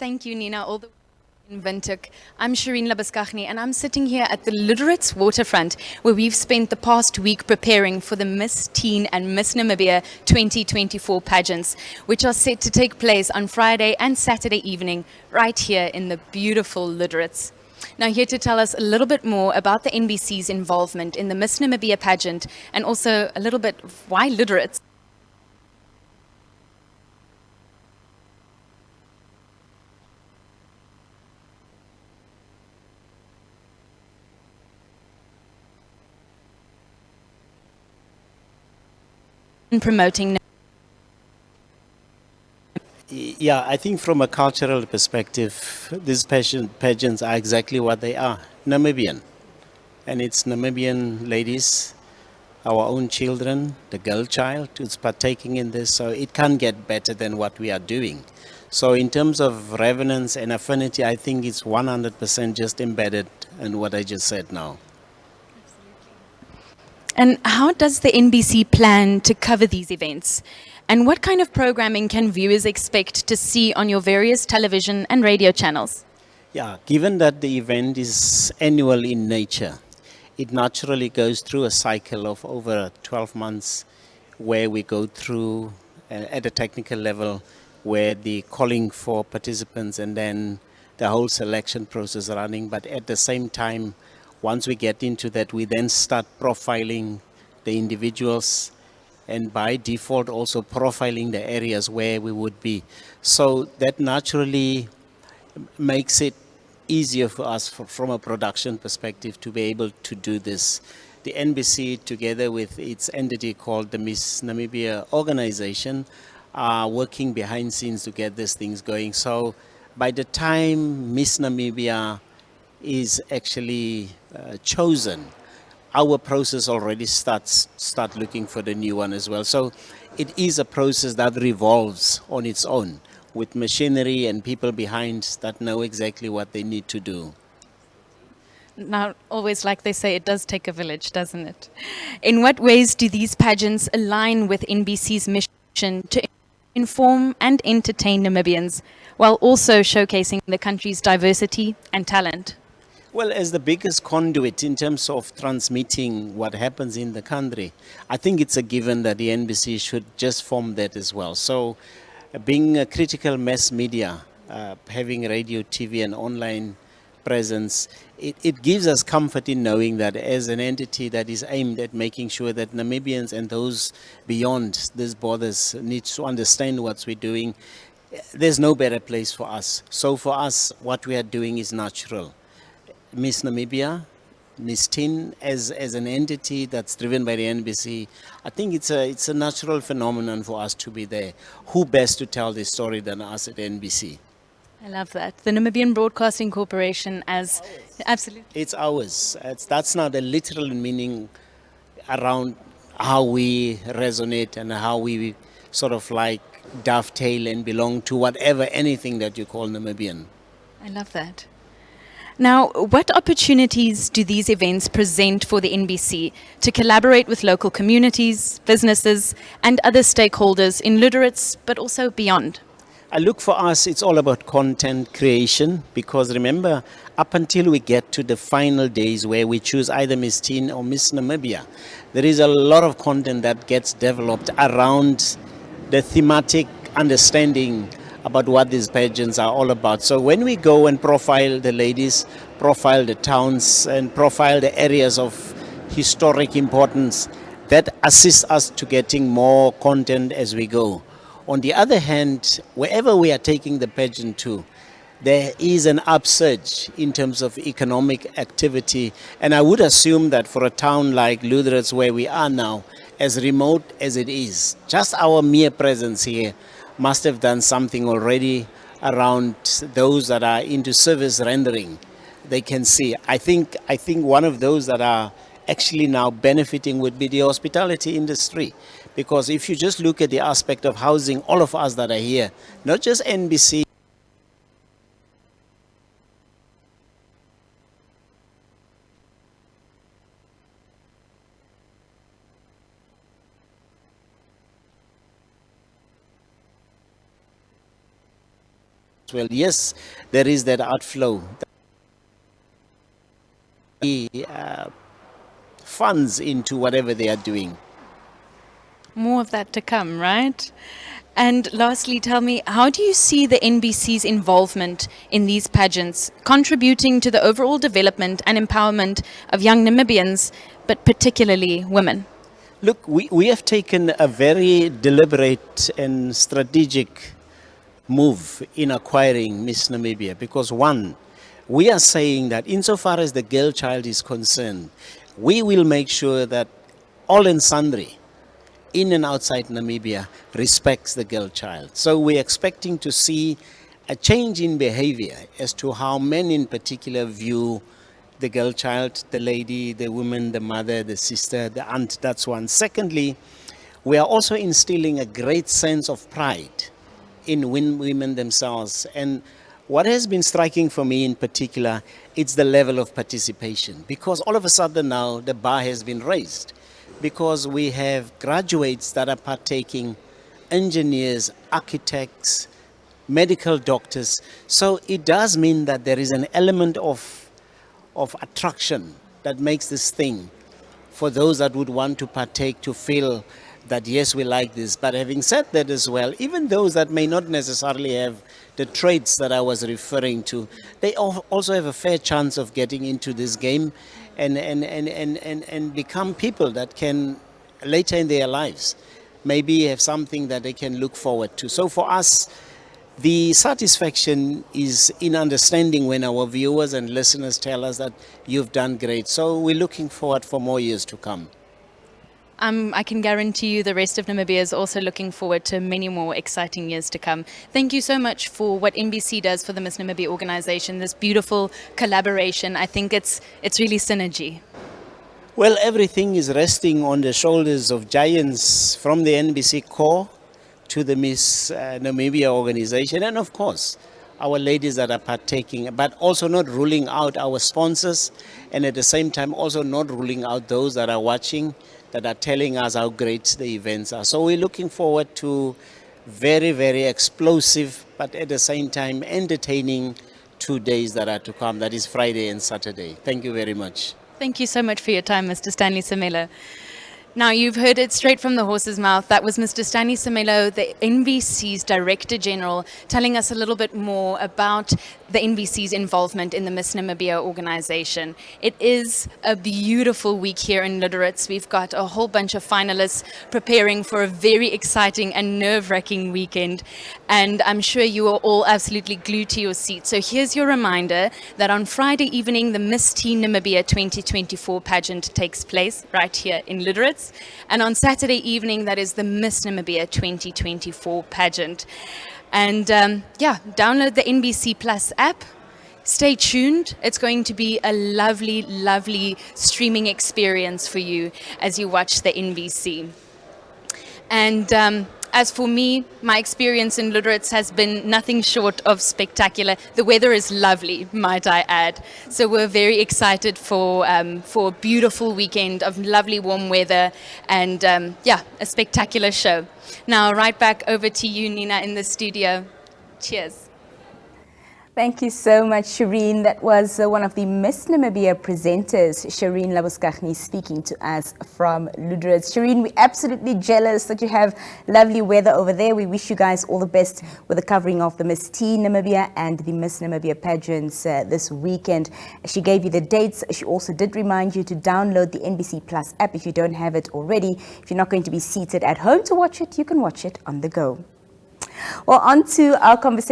Thank you, Nina. All the way in Windhoek. I'm Shireen Labaskachni, and I'm sitting here at the Luderitz waterfront, where we've spent the past week preparing for the Miss Teen and Miss Namibia 2024 pageants, which are set to take place on Friday and Saturday evening, right here in the beautiful Luderitz. Now, here to tell us a little bit more about the NBC's involvement in the Miss Namibia pageant, and also a little bit of why Luderitz. Promoting. Yeah, I think from a cultural perspective, these pageants are exactly what they are, Namibian. And it's Namibian ladies, our own children, the girl child who's partaking in this, so it can't get better than what we are doing. So in terms of reverence and affinity, I think it's 100% just embedded in what I just said now. And how does the NBC plan to cover these events? And what kind of programming can viewers expect to see on your various television and radio channels? Yeah, given that the event is annual in nature, it naturally goes through a cycle of over 12 months where we go through at a technical level where the calling for participants and then the whole selection process running. But at the same time, once we get into that, we then start profiling the individuals and by default also profiling the areas where we would be. So that naturally makes it easier for us from a production perspective to be able to do this. The NBC, together with its entity called the Miss Namibia organization, are working behind scenes to get these things going. So by the time Miss Namibia is actually chosen, our process already start looking for the new one as well. So it is a process that revolves on its own with machinery and people behind that know exactly what they need to do. Now, always like they say, it does take a village, doesn't it? In what ways do these pageants align with NBC's mission to inform and entertain Namibians while also showcasing the country's diversity and talent? Well, as the biggest conduit in terms of transmitting what happens in the country, I think it's a given that the NBC should just form that as well. So, being a critical mass media, having radio, TV, and online presence, it gives us comfort in knowing that as an entity that is aimed at making sure that Namibians and those beyond these borders need to understand what we're doing, there's no better place for us. So for us, what we are doing is natural. Miss Namibia, Miss Teen, as an entity that's driven by the NBC, I think it's a natural phenomenon for us to be there. Who best to tell this story than us at NBC? I love that. The Namibian Broadcasting Corporation as absolutely. It's ours. That's now the literal meaning around how we resonate and how we sort of like dovetail and belong to whatever, anything that you call Namibian. I love that. Now, what opportunities do these events present for the NBC to collaborate with local communities, businesses, and other stakeholders in Luderitz, but also beyond? I look for us, it's all about content creation because remember, up until we get to the final days where we choose either Miss Teen or Miss Namibia, there is a lot of content that gets developed around the thematic understanding about what these pageants are all about. So when we go and profile the ladies, profile the towns, and profile the areas of historic importance, that assists us to getting more content as we go. On the other hand, wherever we are taking the pageant to, there is an upsurge in terms of economic activity. And I would assume that for a town like Luderitz, where we are now, as remote as it is, just our mere presence here must have done something already around those that are into service rendering. They can see. I think one of those that are actually now benefiting would be the hospitality industry. Because if you just look at the aspect of housing, all of us that are here, not just NBC, well. Yes, there is that outflow. Funds into whatever they are doing. More of that to come, right? And lastly, tell me, how do you see the NBC's involvement in these pageants contributing to the overall development and empowerment of young Namibians, but particularly women? Look, we have taken a very deliberate and strategic move in acquiring Miss Namibia because, one, we are saying that insofar as the girl child is concerned, we will make sure that all and sundry in and outside Namibia respects the girl child. So we're expecting to see a change in behavior as to how men in particular view the girl child, the lady, the woman, the mother, the sister, the aunt. That's one. Secondly, we are also instilling a great sense of pride in women themselves. And what has been striking for me in particular, it's the level of participation, because all of a sudden now the bar has been raised, because we have graduates that are partaking, engineers, architects, medical doctors. So it does mean that there is an element of attraction that makes this thing for those that would want to partake, to feel that yes, we like this. But having said that as well, even those that may not necessarily have the traits that I was referring to, they also have a fair chance of getting into this game and become people that can later in their lives maybe have something that they can look forward to. So for us, the satisfaction is in understanding when our viewers and listeners tell us that you've done great. So we're looking forward for more years to come. I can guarantee you the rest of Namibia is also looking forward to many more exciting years to come. Thank you so much for what NBC does for the Miss Namibia organization, this beautiful collaboration. I think it's really synergy. Well, everything is resting on the shoulders of giants, from the NBC core to the Miss Namibia organization, and of course our ladies that are partaking, but also not ruling out our sponsors, and at the same time also not ruling out those that are watching, that are telling us how great the events are. So we're looking forward to very, very explosive, but at the same time entertaining 2 days that are to come. That is Friday and Saturday. Thank you very much. Thank you so much for your time, Mr. Stanley Similo. Now, you've heard it straight from the horse's mouth. That was Mr. Stanley Similo, the NBC's Director General, telling us a little bit more about the NBC's involvement in the Miss Namibia organization. It is a beautiful week here in Luderitz. We've got a whole bunch of finalists preparing for a very exciting and nerve-wracking weekend. And I'm sure you are all absolutely glued to your seats. So here's your reminder that on Friday evening, the Miss Teen Namibia 2024 pageant takes place right here in Luderitz. And on Saturday evening, that is the Miss Namibia 2024 pageant. And download the NBC Plus app. Stay tuned. It's going to be a lovely, lovely streaming experience for you as you watch the NBC. And as for me, my experience in Luderitz has been nothing short of spectacular. The weather is lovely, might I add. So we're very excited for a beautiful weekend of lovely warm weather and a spectacular show. Now, right back over to you, Nina, in the studio. Cheers. Thank you so much, Shireen. That was one of the Miss Namibia presenters, Shireen Labuskaghni, speaking to us from Luderitz. Shireen, we're absolutely jealous that you have lovely weather over there. We wish you guys all the best with the covering of the Miss Teen Namibia and the Miss Namibia pageants this weekend. She gave you the dates. She also did remind you to download the NBC Plus app if you don't have it already. If you're not going to be seated at home to watch it, you can watch it on the go. Well, on to our conversation.